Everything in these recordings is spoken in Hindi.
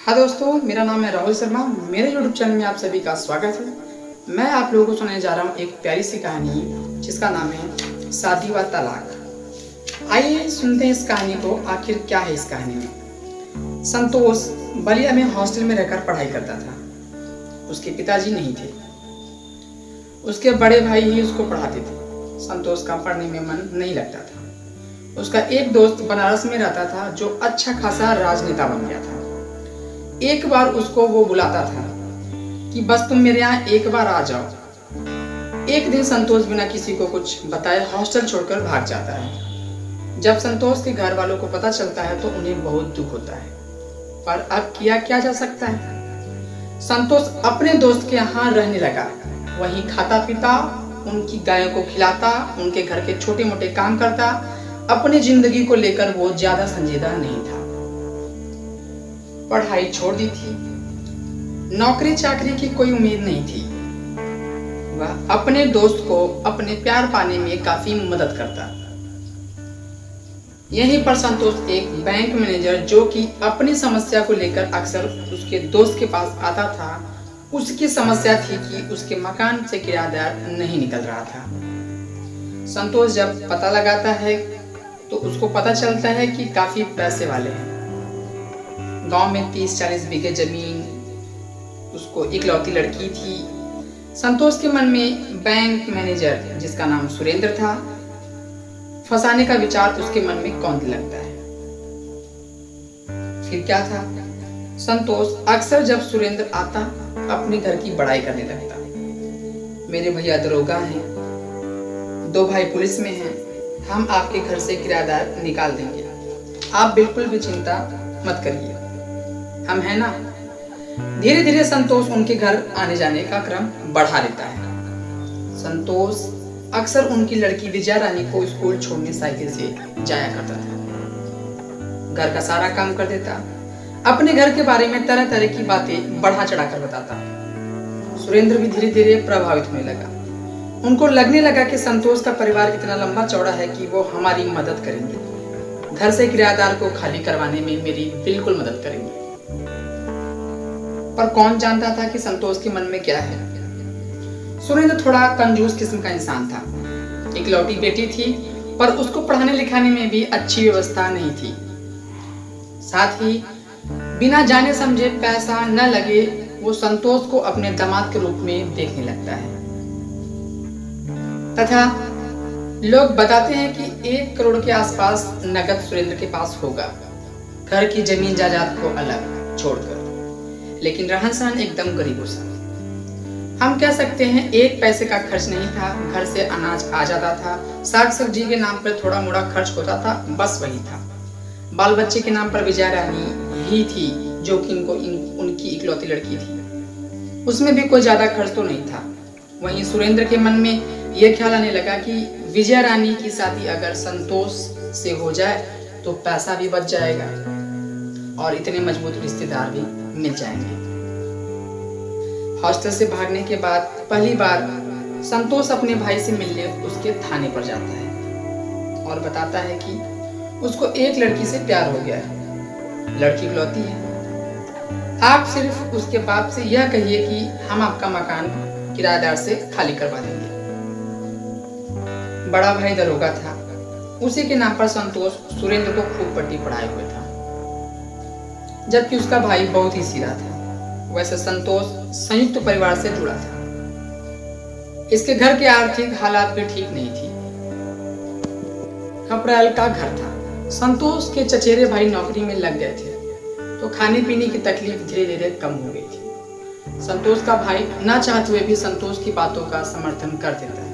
हाँ दोस्तों, मेरा नाम है राहुल शर्मा। मेरे YouTube चैनल में आप सभी का स्वागत है। मैं आप लोगों को सुनाने जा रहा हूँ एक प्यारी सी कहानी जिसका नाम है शादी व तलाक। आइए सुनते हैं इस कहानी को, आखिर क्या है इस कहानी में। संतोष बलिया में हॉस्टल में रहकर पढ़ाई करता था। उसके पिताजी नहीं थे, उसके बड़े भाई ही उसको पढ़ाते थे। संतोष का पढ़ने में मन नहीं लगता था। उसका एक दोस्त बनारस में रहता था जो अच्छा खासा राजनेता बन गया था। एक बार उसको वो बुलाता था कि बस तुम मेरे यहाँ एक बार आ जाओ। एक दिन संतोष बिना किसी को कुछ बताए हॉस्टल छोड़कर भाग जाता है। जब संतोष के घर वालों को पता चलता है तो उन्हें बहुत दुख होता है, पर अब किया क्या जा सकता है। संतोष अपने दोस्त के यहाँ रहने लगा। वहीं खाता पीता, उनकी गायों को खिलाता, उनके घर के छोटे मोटे काम करता। अपनी जिंदगी को लेकर वो ज्यादा संजीदा नहीं था। पढ़ाई छोड़ दी थी, नौकरी चाकरी की कोई उम्मीद नहीं थी। वह अपने दोस्त को अपने प्यार पाने में काफी मदद करता। यहीं पर संतोष एक बैंक मैनेजर जो कि अपनी समस्या को लेकर अक्सर उसके दोस्त के पास आता था, उसकी समस्या थी कि उसके मकान से किराएदार नहीं निकल रहा था। संतोष जब पता लगाता है तो उसको पता चलता है कि काफी पैसे वाले हैं। गांव में 30-40 बीघे जमीन, उसको इकलौती लड़की थी। संतोष के मन में बैंक मैनेजर जिसका नाम सुरेंद्र था फंसाने का विचार उसके मन में कौंधने लगता है। फिर क्या था, संतोष अक्सर जब सुरेंद्र आता अपने घर की बड़ाई करने लगता। मेरे भैया दरोगा हैं, 2 भाई पुलिस में हैं, हम आपके घर से किराएदार निकाल देंगे, आप बिल्कुल भी चिंता मत करिए, हम हैं ना। धीरे धीरे संतोष उनके घर आने जाने का क्रम बढ़ा लेता है। संतोष अक्सर उनकी लड़की विजया रानी को स्कूल छोड़ने साइकिल से जाया करता था। घर का सारा काम कर देता, अपने घर के बारे में तरह तरह की बातें बढ़ा चढ़ा कर बताता। सुरेंद्र भी धीरे धीरे प्रभावित होने लगा। उनको लगने लगा कि संतोष का परिवार इतना लंबा चौड़ा है कि वो हमारी मदद करेंगे, घर से किराएदार को खाली करवाने में मेरी बिल्कुल मदद करेंगे। पर कौन जानता था कि संतोष के मन में क्या है। सुरेंद्र थोड़ा कंजूस किस्म का इंसान था। इकलौती बेटी थी, पर उसको पढ़ाने लिखाने में भी अच्छी व्यवस्था नहीं थी। साथ ही बिना जाने समझे पैसा न लगे वो संतोष को अपने दामाद के रूप में देखने लगता है। तथा लोग बताते हैं कि 1 करोड़ के आसपास नगद सुरेंद्र के पास होगा, घर की जमीन जायदाद को अलग छोड़कर। लेकिन रहन सहन एकदम गरीबों सा। हम कह सकते हैं 1 पैसे का खर्च नहीं था। घर से अनाज आ जाता था, साग सब्जी के नाम पर थोड़ा मोड़ा खर्च होता था, बस वही था। बाल बच्चे के नाम पर विजया रानी ही थी जो कि उनकी इकलौती लड़की थी। उसमें भी कोई ज्यादा खर्च तो नहीं था। वहीं सुरेंद्र के मन में यह ख्याल आने लगा कि विजया रानी की शादी अगर संतोष से हो जाए तो पैसा भी बच जाएगा और इतने मजबूत रिश्तेदार भी मिल जाएंगे। हॉस्टल से भागने के बाद पहली बार संतोष अपने भाई से मिलने उसके थाने पर जाता है और बताता है कि उसको एक लड़की से प्यार हो गया है। लड़की इकलौती है। आप सिर्फ उसके बाप से यह कहिए कि हम आपका मकान किराएदार से खाली करवा देंगे। बड़ा भाई दरोगा था, उसी के नाम पर संतोष सुरेंद्र को खूब पट्टी पढ़ाए हुए था, जबकि उसका भाई बहुत ही सीधा था। वैसे संतोष संयुक्त परिवार से जुड़ा था। इसके घर के आर्थिक हालात भी ठीक नहीं थी। खपरेल का घर था। संतोष के चचेरे भाई नौकरी में लग गए थे तो खाने पीने की तकलीफ धीरे धीरे कम हो गई थी। संतोष का भाई ना चाहते हुए भी संतोष की बातों का समर्थन कर देता है।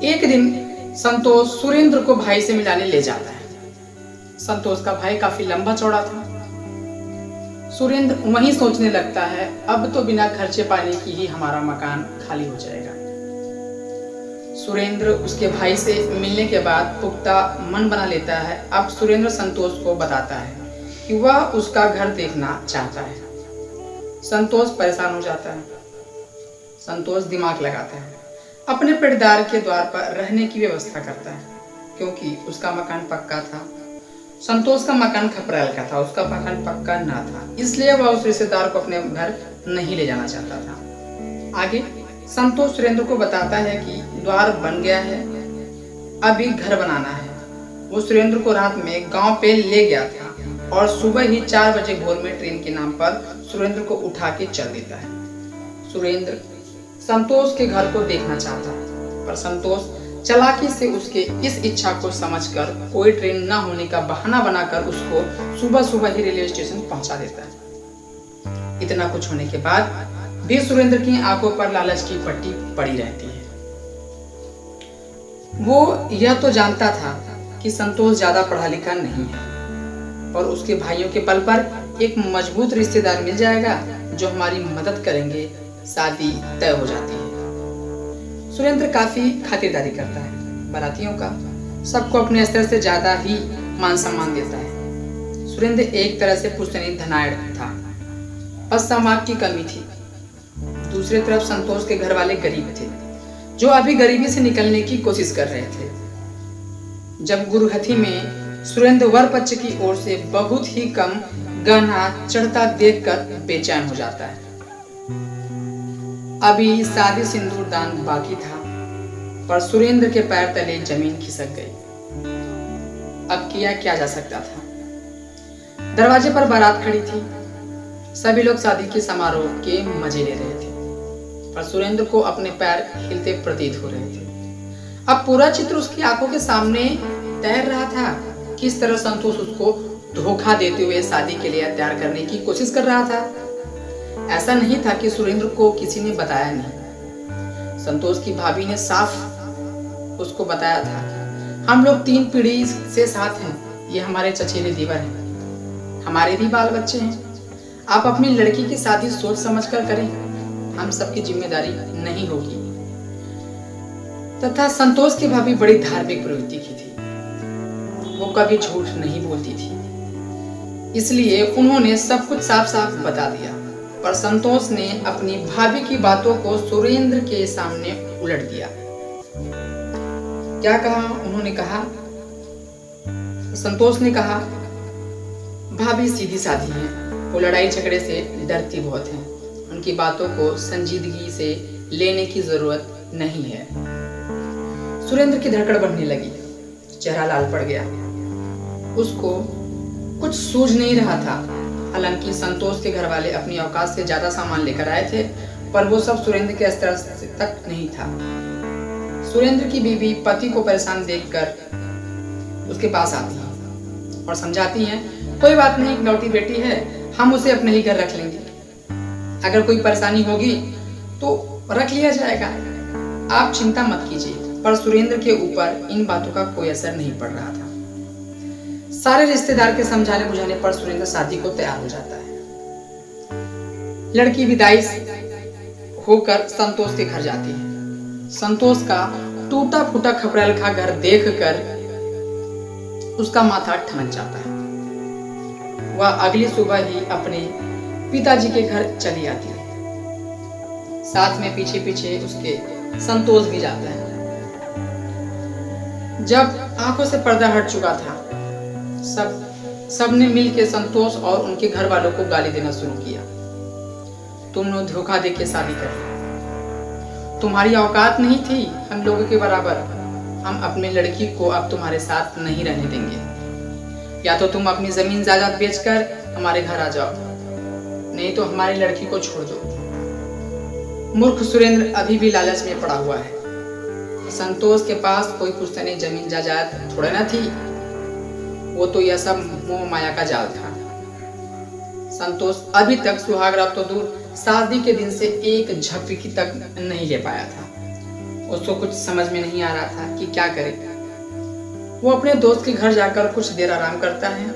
एक दिन संतोष सुरेंद्र को भाई से मिलाने ले जाता है। संतोष का भाई काफी लंबा चौड़ा था। सुरेंद्र वहीं सोचने लगता है, अब तो बिना खर्चे पानी की ही हमारा मकान खाली हो जाएगा। सुरेंद्र उसके भाई से मिलने के बाद पुख्ता मन बना लेता है। अब सुरेंद्र संतोष को बताता है कि वह उसका घर देखना चाहता है। संतोष परेशान हो जाता है। संतोष दिमाग लगाता है, अपने पेड़दार के द्वार पर रहने की व्यवस्था करता है। क्योंकि उसका मकान पक्का था, संतोष का मकान खपरेल का था, उसका मकान पक्का ना था, इसलिए वह उस रिश्तेदार को अपने घर नहीं ले जाना चाहता था। आगे संतोष सुरेंद्र को बताता है कि द्वार बन गया है, अभी घर बनाना है। वो सुरेंद्र को रात में गांव पे ले गया था और सुबह ही 4 बजे भोर में ट्रेन के नाम पर सुरेंद्र को उठा के चल देता है। सुरेंद्र संतोष के घर को देखना चाहता है, पर संतोष चालाकी से उसके इस इच्छा को समझकर कोई ट्रेन न होने का बहाना बनाकर उसको सुबह सुबह ही रेलवे स्टेशन पहुंचा देता है। इतना कुछ होने के बाद भी सुरेंद्र की आंखों पर लालच की पट्टी पड़ी रहती है। वो यह तो जानता था कि संतोष ज्यादा पढ़ा लिखा नहीं है और उसके भाइयों के बल पर एक मजबूत रिश्तेदार मिल जाएगा जो हमारी मदद करेंगे, शादी तय हो जाती है। सुरेंद्र काफी खातिरदारी करता है बारातियों का, सबको अपने स्तर से ज्यादा ही मान सम्मान देता है। सुरेंद्र एक तरह से पुश्तैनी धनाढ़ था, बस सामान की कमी थी। दूसरी तरफ संतोष के घर वाले गरीब थे, जो अभी गरीबी से निकलने की कोशिश कर रहे थे। जब गुरुहथी में सुरेंद्र वर पक्ष की ओर से बहुत ही कम गहना चढ़ता देखकर बेचैन हो जाता है। अभी शादी सिंदूर दान बाकी था, पर सुरेंद्र के पैर तले जमीन खिसक गई। अब किया क्या जा सकता था। दरवाजे पर बारात खड़ी थी, सभी लोग शादी के समारोह के मजे ले रहे थे, पर सुरेंद्र को अपने पैर हिलते प्रतीत हो रहे थे। अब पूरा चित्र उसकी आंखों के सामने तैर रहा था। किस तरह संतोष उसको धोखा देते हुए शादी के लिए तैयार करने की कोशिश कर रहा था। ऐसा नहीं था कि सुरेंद्र को किसी ने बताया नहीं, संतोष की भाभी ने साफ उसको बताया था। हम लोग 3 पीढ़ी से साथ हैं, ये हमारे चचेरे देवर हैं, हमारे भी बाल बच्चे हैं। आप अपनी लड़की की शादी सोच समझ कर करें, हम सबकी जिम्मेदारी नहीं होगी। तथा संतोष की भाभी बड़ी धार्मिक प्रवृत्ति की थी, वो कभी झूठ नहीं बोलती थी, इसलिए उन्होंने सब कुछ साफ साफ बता दिया। पर संतोष ने अपनी भाभी की बातों को सुरेंद्र के सामने उलट दिया। क्या कहा उन्होंने? कहा, संतोष ने कहा, भाभी सीधी साधी हैं, वो लड़ाई झगड़े से डरती बहुत हैं, उनकी बातों को संजीदगी से लेने की जरूरत नहीं है। सुरेंद्र की धड़कन बढ़ने लगी, चेहरा लाल पड़ गया, उसको कुछ सूझ नहीं रहा था। हालांकि संतोष के घर वाले अपनी औकात से ज्यादा सामान लेकर आए थे, पर वो सब सुरेंद्र के स्तर तक नहीं था। सुरेंद्र की बीवी पति को परेशान देखकर उसके पास आती है और समझाती हैं, कोई बात नहीं, इकलौती बेटी है, हम उसे अपने ही घर रख लेंगे, अगर कोई परेशानी होगी तो रख लिया जाएगा, आप चिंता मत कीजिए। पर सुरेंद्र के ऊपर इन बातों का कोई असर नहीं पड़ रहा था। सारे रिश्तेदार के समझाने बुझाने पर सुरेंद्र शादी को तैयार हो जाता है। लड़की विदाई होकर संतोष के घर जाती है। संतोष का टूटा फूटा खपरेल का घर देखकर उसका माथा ठनक जाता है। वह अगली सुबह ही अपने पिताजी के घर चली आती है, साथ में पीछे पीछे उसके संतोष भी जाता है। जब आंखों से पर्दा हट चुका था, सबने मिलकर संतोष और उनके घर वालों को गाली देना शुरू किया। तुमने धोखा देके शादी करी, तुम्हारी औकात नहीं थी हम लोगों के बराबर, हम अपनी लड़की को अब तुम्हारे साथ नहीं रहने देंगे, या तो तुम अपनी जमीन जायदाद बेचकर हमारे घर आ जाओ, नहीं तो हमारी लड़की को छोड़ दो। मूर्ख सुरेंद्र अभी भी लालच में पड़ा हुआ है। संतोष के पास कोई पुश्तैनी जमीन जायदाद थोड़ा ना थी, वो तो यह सब मोह माया का जाल था। संतोष अभी तक सुहागरात तो दूर, शादी के दिन से एक झपकी तक नहीं ले पाया था। उसको कुछ समझ में नहीं आ रहा था कि क्या करे। वो अपने दोस्त के घर जाकर कुछ देर आराम करता है,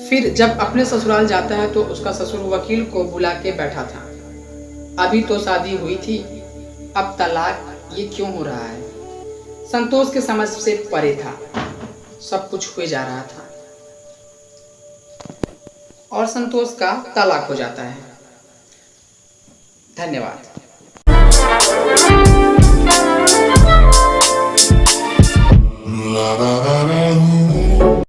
फिर जब अपने ससुराल जाता है तो उसका ससुर वकील को बुला के बैठा था। अभी तो शादी हुई थी, अब तलाक ये क्यों हो रहा है? संतोष के समझ से परे था, सब कुछ हुए जा रहा था और संतोष का तलाक हो जाता है। धन्यवाद।